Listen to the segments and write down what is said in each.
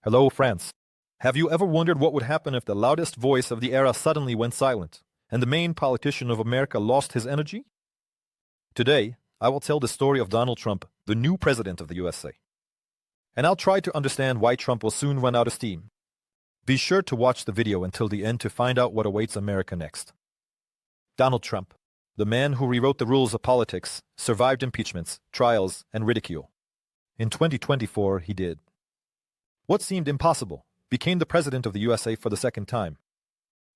Hello, France. Have you ever wondered what would happen if the loudest voice of the era suddenly went silent, and the main politician of America lost his energy? Today, I will tell the story of Donald Trump, the new president of the USA. And I'll try to understand why Trump will soon run out of steam. Be sure to watch the video until the end to find out what awaits America next. Donald Trump, the man who rewrote the rules of politics, survived impeachments, trials, and ridicule. In 2024, he did what seemed impossible, became the president of the USA for the second time.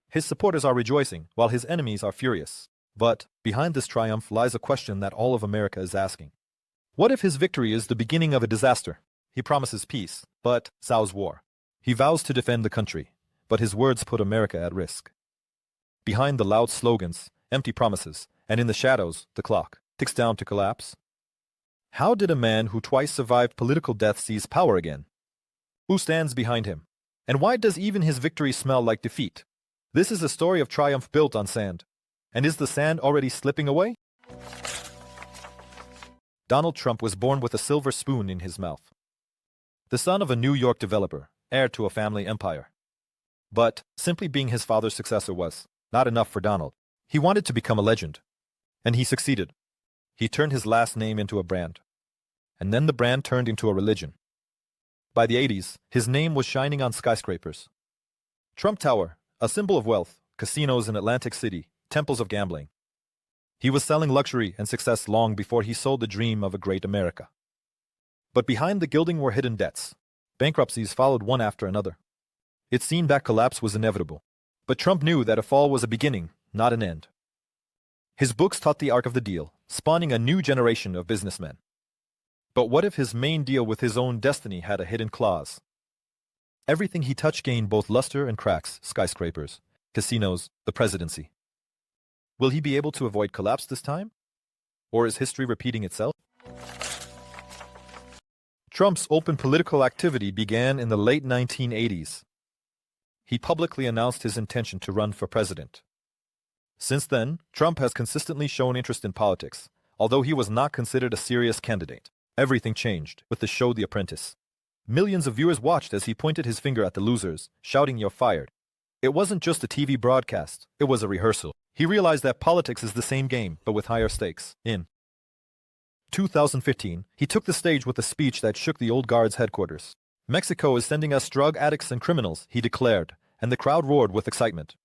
His supporters are rejoicing, while his enemies are furious. But behind this triumph lies a question that all of America is asking. What if his victory is the beginning of a disaster? He promises peace, but sows war. He vows to defend the country, but his words put America at risk. Behind the loud slogans, empty promises, and in the shadows, the clock ticks down to collapse. How did a man who twice survived political death seize power again? Who stands behind him? And why does even his victory smell like defeat? This is a story of triumph built on sand. And is the sand already slipping away? Donald Trump was born with a silver spoon in his mouth. The son of a New York developer, heir to a family empire. But simply being his father's successor was not enough for Donald. He wanted to become a legend. And he succeeded. He turned his last name into a brand. And then the brand turned into a religion. By the 80s, his name was shining on skyscrapers. Trump Tower, a symbol of wealth, casinos in Atlantic City, temples of gambling. He was selling luxury and success long before he sold the dream of a great America. But behind the gilding were hidden debts. Bankruptcies followed one after another. It seemed that collapse was inevitable. But Trump knew that a fall was a beginning, not an end. His books taught the art of the deal, spawning a new generation of businessmen. But what if his main deal with his own destiny had a hidden clause? Everything he touched gained both luster and cracks: skyscrapers, casinos, the presidency. Will he be able to avoid collapse this time? Or is history repeating itself? Trump's open political activity began in the late 1980s. He publicly announced his intention to run for president. Since then, Trump has consistently shown interest in politics, although he was not considered a serious candidate. Everything changed with the show The Apprentice. Millions of viewers watched as he pointed his finger at the losers, shouting, "You're fired." It wasn't just a TV broadcast, it was a rehearsal. He realized that politics is the same game, but with higher stakes. In 2015, he took the stage with a speech that shook the old guard's headquarters. "Mexico is sending us drug addicts and criminals," he declared, and the crowd roared with excitement.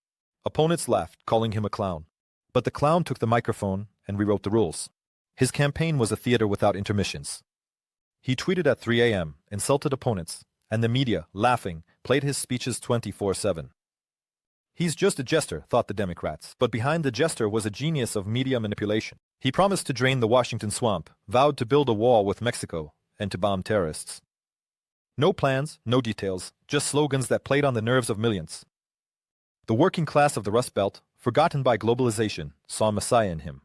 Opponents laughed, calling him a clown. But the clown took the microphone and rewrote the rules. His campaign was a theater without intermissions. He tweeted at 3 a.m., insulted opponents, and the media, laughing, played his speeches 24/7. He's just a jester, thought the Democrats, but behind the jester was a genius of media manipulation. He promised to drain the Washington swamp, vowed to build a wall with Mexico, and to bomb terrorists. No plans, no details, just slogans that played on the nerves of millions. The working class of the Rust Belt, forgotten by globalization, saw a messiah in him.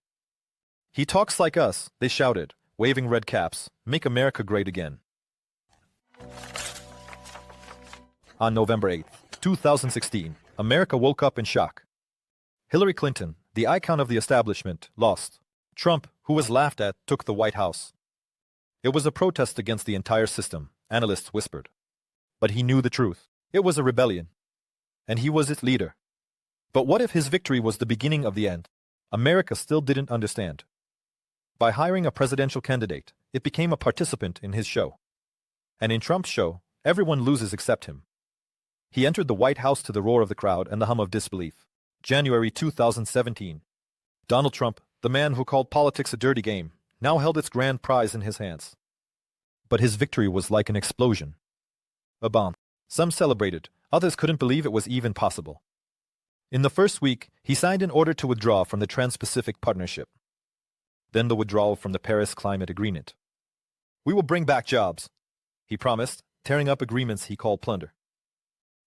"He talks like us," they shouted, waving red caps. "Make America great again." On November 8, 2016, America woke up in shock. Hillary Clinton, the icon of the establishment, lost. Trump, who was laughed at, took the White House. It was a protest against the entire system, analysts whispered. But he knew the truth. It was a rebellion. And he was its leader. But what if his victory was the beginning of the end? America still didn't understand. By hiring a presidential candidate, it became a participant in his show. And in Trump's show, everyone loses except him. He entered the White House to the roar of the crowd and the hum of disbelief. January 2017. Donald Trump, the man who called politics a dirty game, now held its grand prize in his hands. But his victory was like an explosion. A bomb. Some celebrated, others couldn't believe it was even possible. In the first week, he signed an order to withdraw from the Trans-Pacific Partnership. Then the withdrawal from the Paris Climate Agreement. "We will bring back jobs," he promised, tearing up agreements he called plunder.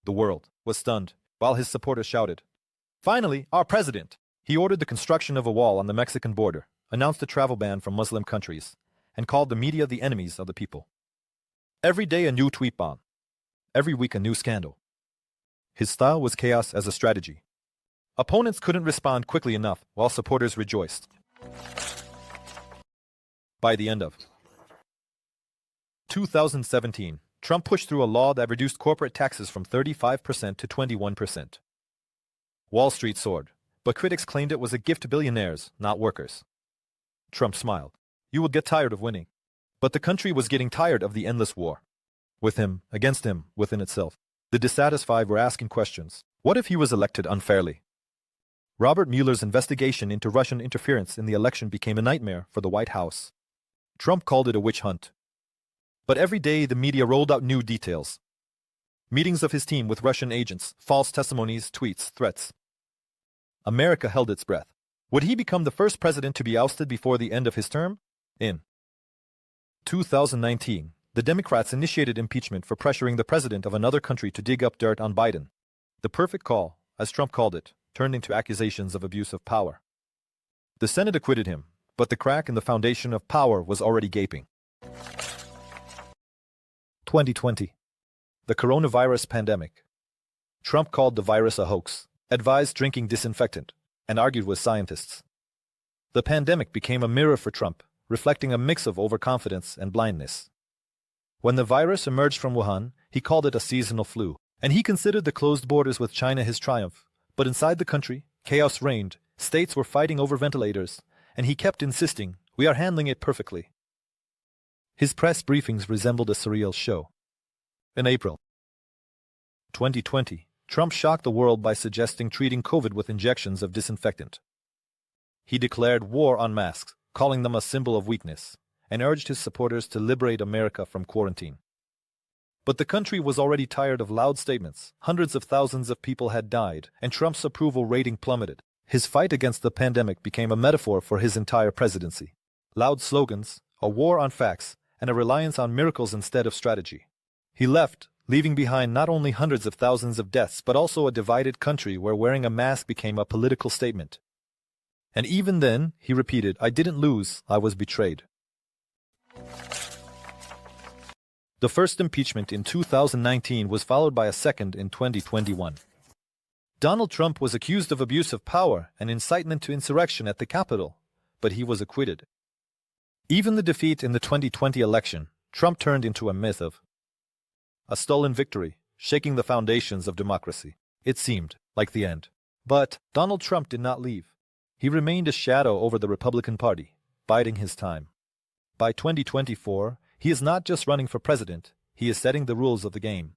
The world was stunned, while his supporters shouted, "Finally, our president!" He ordered the construction of a wall on the Mexican border, announced a travel ban from Muslim countries, and called the media the enemies of the people. Every day a new tweet bomb. Every week a new scandal. His style was chaos as a strategy. Opponents couldn't respond quickly enough, while supporters rejoiced. By the end of 2017, Trump pushed through a law that reduced corporate taxes from 35% to 21%. Wall Street soared, but critics claimed it was a gift to billionaires, not workers. Trump smiled. You would get tired of winning. But the country was getting tired of the endless war. With him, against him, within itself. The dissatisfied were asking questions. What if he was elected unfairly? Robert Mueller's investigation into Russian interference in the election became a nightmare for the White House. Trump called it a witch hunt. But every day the media rolled out new details. Meetings of his team with Russian agents, false testimonies, tweets, threats. America held its breath. Would he become the first president to be ousted before the end of his term? In 2019, the Democrats initiated impeachment for pressuring the president of another country to dig up dirt on Biden. The perfect call, as Trump called it, turned into accusations of abuse of power. The Senate acquitted him, but the crack in the foundation of power was already gaping. 2020. The coronavirus pandemic. Trump called the virus a hoax, advised drinking disinfectant, and argued with scientists. The pandemic became a mirror for Trump, reflecting a mix of overconfidence and blindness. When the virus emerged from Wuhan, he called it a seasonal flu, and he considered the closed borders with China his triumph. But inside the country, chaos reigned, states were fighting over ventilators, and he kept insisting, we are handling it perfectly. His press briefings resembled a surreal show. In April 2020, Trump shocked the world by suggesting treating COVID with injections of disinfectant. He declared war on masks, calling them a symbol of weakness, and urged his supporters to liberate America from quarantine. But the country was already tired of loud statements. Hundreds of thousands of people had died, and Trump's approval rating plummeted. His fight against the pandemic became a metaphor for his entire presidency. Loud slogans, a war on facts, and a reliance on miracles instead of strategy. He left, leaving behind not only hundreds of thousands of deaths but also a divided country where wearing a mask became a political statement. And even then, he repeated, I didn't lose, I was betrayed. The first impeachment in 2019 was followed by a second in 2021. Donald Trump was accused of abuse of power and incitement to insurrection at the Capitol, but he was acquitted. Even the defeat in the 2020 election, Trump turned into a myth of a stolen victory, shaking the foundations of democracy. It seemed like the end. But Donald Trump did not leave. He remained a shadow over the Republican Party, biding his time. By 2024, he is not just running for president, he is setting the rules of the game.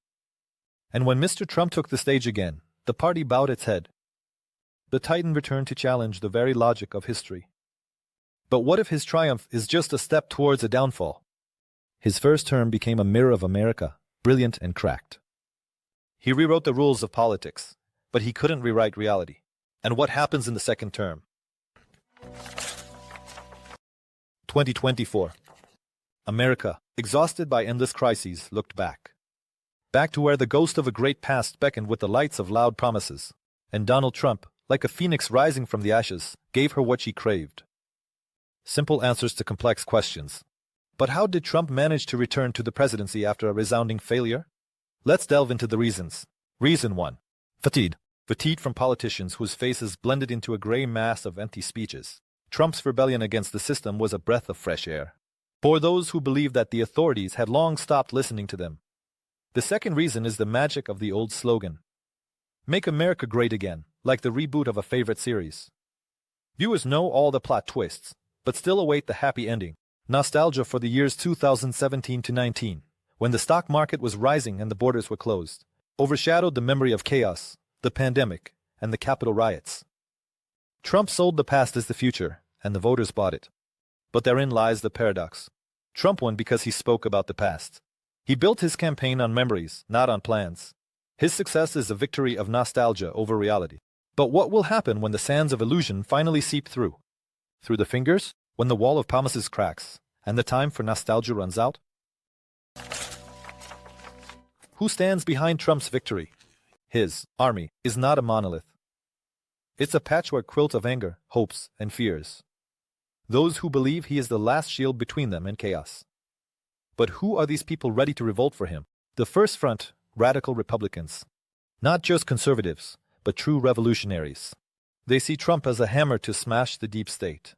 And when Mr. Trump took the stage again, the party bowed its head. The Titan returned to challenge the very logic of history. But what if his triumph is just a step towards a downfall? His first term became a mirror of America, brilliant and cracked. He rewrote the rules of politics, but he couldn't rewrite reality. And what happens in the second term? 2024. America, exhausted by endless crises, looked back. Back to where the ghost of a great past beckoned with the lights of loud promises. And Donald Trump, like a phoenix rising from the ashes, gave her what she craved. Simple answers to complex questions. But how did Trump manage to return to the presidency after a resounding failure? Let's delve into the reasons. Reason 1. Fatigue. Fatigue from politicians whose faces blended into a gray mass of empty speeches. Trump's rebellion against the system was a breath of fresh air for those who believed that the authorities had long stopped listening to them. The second reason is the magic of the old slogan. Make America great again, like the reboot of a favorite series. Viewers know all the plot twists, but still await the happy ending. Nostalgia for the years 2017 to 19, when the stock market was rising and the borders were closed, overshadowed the memory of chaos, the pandemic, and the Capitol riots. Trump sold the past as the future, and the voters bought it. But therein lies the paradox. Trump won because he spoke about the past. He built his campaign on memories, not on plans. His success is a victory of nostalgia over reality. But what will happen when the sands of illusion finally seep through? Through the fingers? When the wall of promises cracks, and the time for nostalgia runs out? Who stands behind Trump's victory? His army is not a monolith. It's a patchwork quilt of anger, hopes, and fears. Those who believe he is the last shield between them and chaos. But who are these people ready to revolt for him? The first front, radical Republicans. Not just conservatives, but true revolutionaries. They see Trump as a hammer to smash the deep state.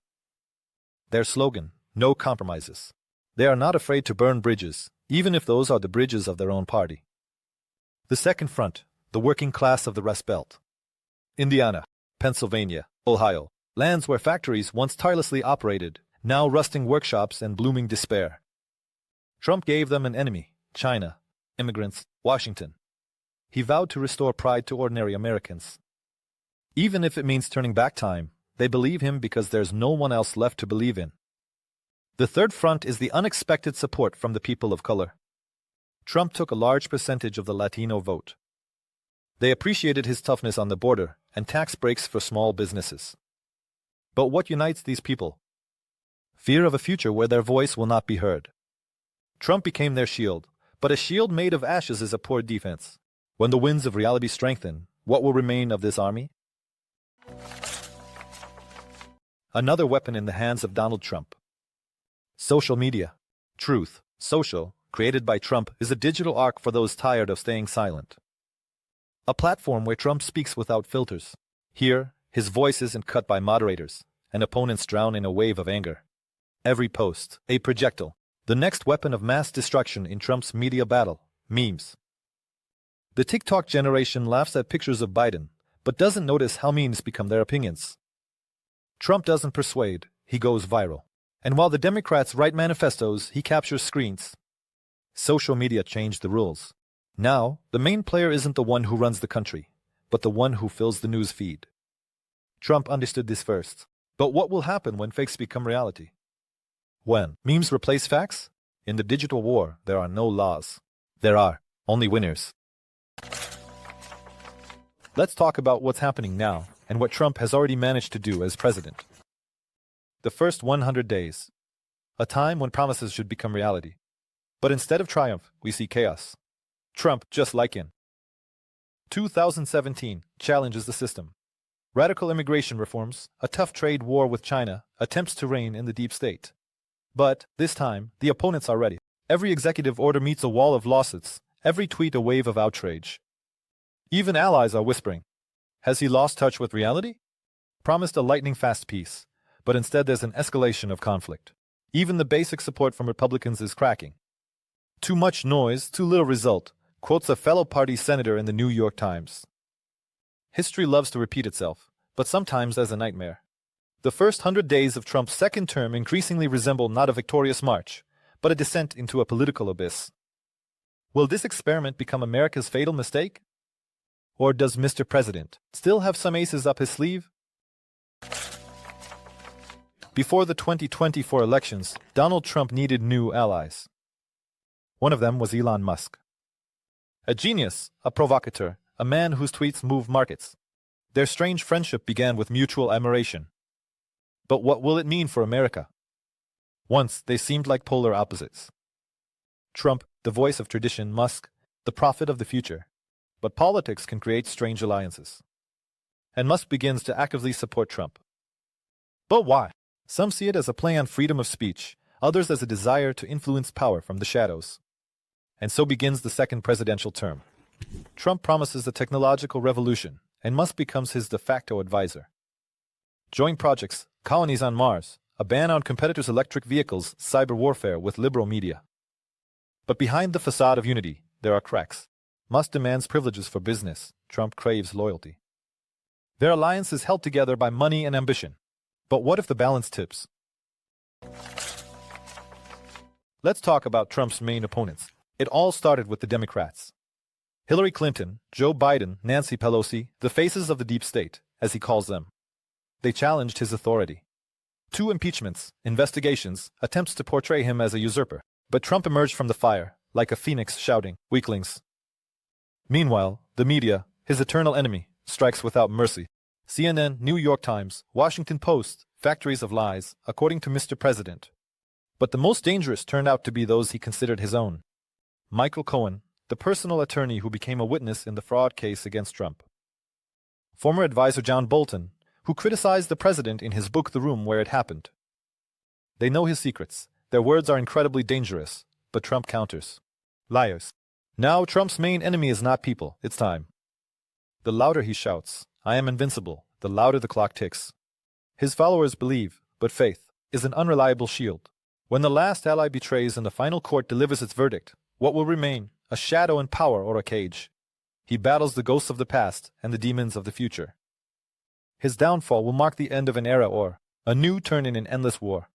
Their slogan, no compromises. They are not afraid to burn bridges, even if those are the bridges of their own party. The second front, the working class of the Rust Belt. Indiana, Pennsylvania, Ohio, lands where factories once tirelessly operated, now rusting workshops and blooming despair. Trump gave them an enemy, China, immigrants, Washington. He vowed to restore pride to ordinary Americans. Even if it means turning back time, they believe him because there's no one else left to believe in. The third front is the unexpected support from the people of color. Trump took a large percentage of the Latino vote. They appreciated his toughness on the border and tax breaks for small businesses. But what unites these people? Fear of a future where their voice will not be heard. Trump became their shield, but a shield made of ashes is a poor defense. When the winds of reality strengthen, what will remain of this army? Another weapon in the hands of Donald Trump. Social media. Truth Social, created by Trump, is a digital ark for those tired of staying silent. A platform where Trump speaks without filters. Here, his voice isn't cut by moderators, and opponents drown in a wave of anger. Every post, a projectile. The next weapon of mass destruction in Trump's media battle, memes. The TikTok generation laughs at pictures of Biden, but doesn't notice how memes become their opinions. Trump doesn't persuade, he goes viral. And while the Democrats write manifestos, he captures screens. Social media changed the rules. Now, the main player isn't the one who runs the country, but the one who fills the news feed. Trump understood this first. But what will happen when fakes become reality? When memes replace facts? In the digital war, there are no laws. There are only winners. Let's talk about what's happening now and what Trump has already managed to do as president. The first 100 days. A time when promises should become reality. But instead of triumph, we see chaos. Trump, just like in 2017, challenges the system. Radical immigration reforms, a tough trade war with China, attempts to rein in the deep state. But, this time, the opponents are ready. Every executive order meets a wall of lawsuits, every tweet a wave of outrage. Even allies are whispering. Has he lost touch with reality? Promised a lightning-fast peace, but instead there's an escalation of conflict. Even the basic support from Republicans is cracking. Too much noise, too little result, quotes a fellow party senator in the New York Times. History loves to repeat itself, but sometimes as a nightmare. The first 100 days of Trump's second term increasingly resemble not a victorious march, but a descent into a political abyss. Will this experiment become America's fatal mistake? Or does Mr. President still have some aces up his sleeve? Before the 2024 elections, Donald Trump needed new allies. One of them was Elon Musk. A genius, a provocateur, a man whose tweets move markets. Their strange friendship began with mutual admiration. But what will it mean for America? Once, they seemed like polar opposites. Trump, the voice of tradition, Musk, the prophet of the future. But politics can create strange alliances. And Musk begins to actively support Trump. But why? Some see it as a play on freedom of speech, others as a desire to influence power from the shadows. And so begins the second presidential term. Trump promises a technological revolution, and Musk becomes his de facto advisor. Joint projects, colonies on Mars, a ban on competitors' electric vehicles, cyber warfare with liberal media. But behind the facade of unity, there are cracks. Musk demands privileges for business, Trump craves loyalty. Their alliance is held together by money and ambition. But what if the balance tips? Let's talk about Trump's main opponents. It all started with the Democrats. Hillary Clinton, Joe Biden, Nancy Pelosi, the faces of the deep state, as he calls them. They challenged his authority. 2 impeachments, investigations, attempts to portray him as a usurper. But Trump emerged from the fire, like a phoenix shouting, "Weaklings." Meanwhile, the media, his eternal enemy, strikes without mercy. CNN, New York Times, Washington Post, factories of lies, according to Mr. President. But the most dangerous turned out to be those he considered his own. Michael Cohen, the personal attorney who became a witness in the fraud case against Trump. Former advisor John Bolton, who criticized the president in his book The Room Where It Happened. They know his secrets. Their words are incredibly dangerous, but Trump counters. Liars. Now Trump's main enemy is not people, it's time. The louder he shouts, "I am invincible," the louder the clock ticks. His followers believe, but faith is an unreliable shield. When the last ally betrays and the final court delivers its verdict, What will remain? A shadow in power or a cage? He battles the ghosts of the past and the demons of the future. His downfall will mark the end of an era or a new turn in an endless war.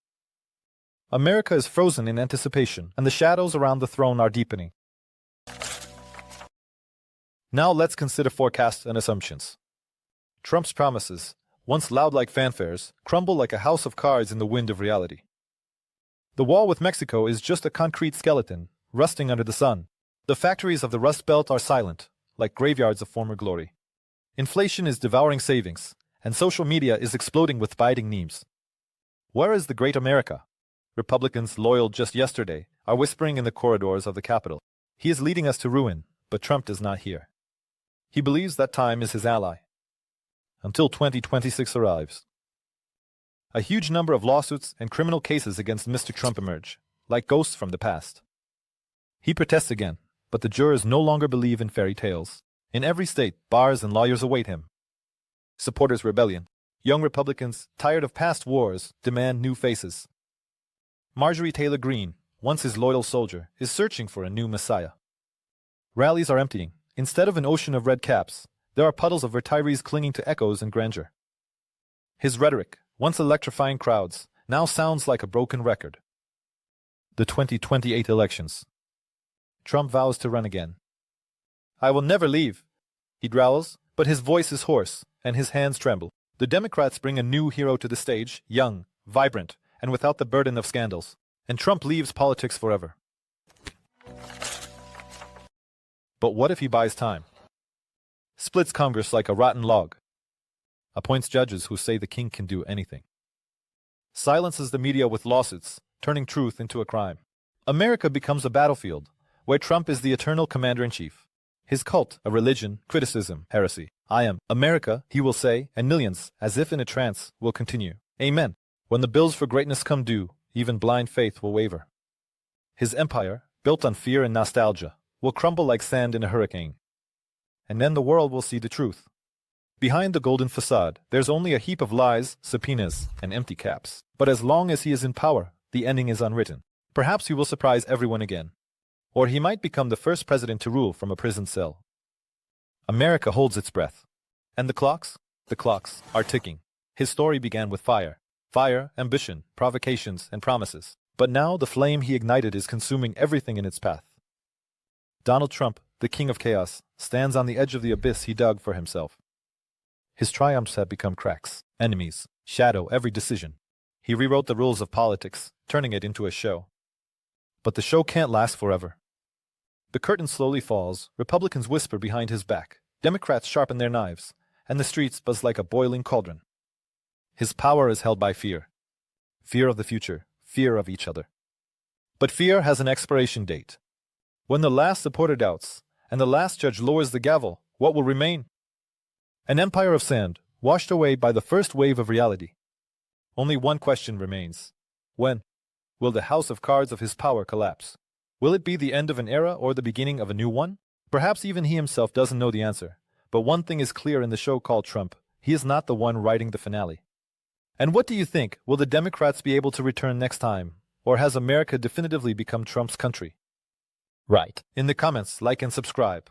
America is frozen in anticipation, and the shadows around the throne are deepening. Now let's consider forecasts and assumptions. Trump's promises, once loud like fanfares, crumble like a house of cards in the wind of reality. The wall with Mexico is just a concrete skeleton, rusting under the sun. The factories of the Rust Belt are silent, like graveyards of former glory. Inflation is devouring savings, and social media is exploding with biting memes. Where is the great America? Republicans loyal just yesterday are whispering in the corridors of the Capitol. He is leading us to ruin, but Trump does not hear. He believes that time is his ally. Until 2026 arrives. A huge number of lawsuits and criminal cases against Mr. Trump emerge, like ghosts from the past. He protests again, but the jurors no longer believe in fairy tales. In every state, bars and lawyers await him. Supporters rebellion. Young Republicans, tired of past wars, demand new faces. Marjorie Taylor Greene, once his loyal soldier, is searching for a new messiah. Rallies are emptying. Instead of an ocean of red caps, there are puddles of retirees clinging to echoes and grandeur. His rhetoric, once electrifying crowds, now sounds like a broken record. The 2028 elections. Trump vows to run again. I will never leave, he growls, but his voice is hoarse, and his hands tremble. The Democrats bring a new hero to the stage, young, vibrant, and without the burden of scandals. And Trump leaves politics forever. But what if he buys time? Splits Congress like a rotten log. Appoints judges who say the king can do anything. Silences the media with lawsuits, turning truth into a crime. America becomes a battlefield, where Trump is the eternal commander-in-chief. His cult, a religion, criticism, heresy. I am America, he will say, and millions, as if in a trance, will continue. Amen. When the bills for greatness come due, even blind faith will waver. His empire, built on fear and nostalgia, will crumble like sand in a hurricane. And then the world will see the truth. Behind the golden facade, there's only a heap of lies, subpoenas, and empty caps. But as long as he is in power, the ending is unwritten. Perhaps he will surprise everyone again. Or he might become the first president to rule from a prison cell. America holds its breath. And the clocks are ticking. His story began with fire. Fire, ambition, provocations, and promises. But now the flame he ignited is consuming everything in its path. Donald Trump, the king of chaos, stands on the edge of the abyss he dug for himself. His triumphs have become cracks, enemies, shadow every decision. He rewrote the rules of politics, turning it into a show. But the show can't last forever. The curtain slowly falls, Republicans whisper behind his back, Democrats sharpen their knives, and the streets buzz like a boiling cauldron. His power is held by fear. Fear of the future, fear of each other. But fear has an expiration date. When the last supporter doubts, and the last judge lowers the gavel, what will remain? An empire of sand, washed away by the first wave of reality. Only one question remains. When will the house of cards of his power collapse? Will it be the end of an era or the beginning of a new one? Perhaps even he himself doesn't know the answer. But one thing is clear in the show called Trump. He is not the one writing the finale. And what do you think? Will the Democrats be able to return next time? Or has America definitively become Trump's country? Right. In the comments, like and subscribe.